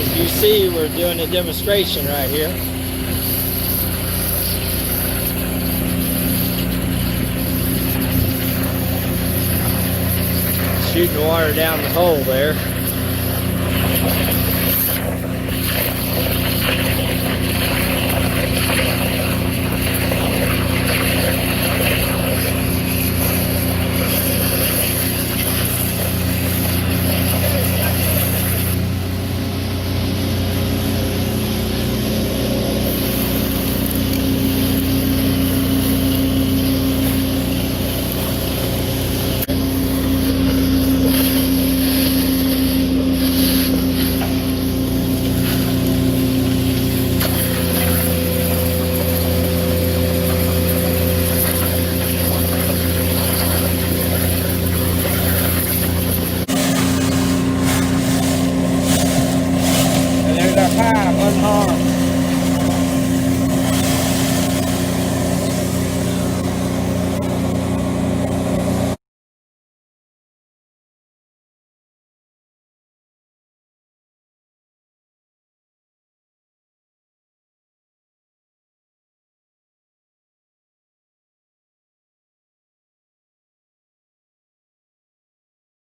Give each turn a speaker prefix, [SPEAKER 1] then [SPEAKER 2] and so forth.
[SPEAKER 1] As you see, we're doing a demonstration right here. Shooting water down the hole there. And there's our pipe unharmed.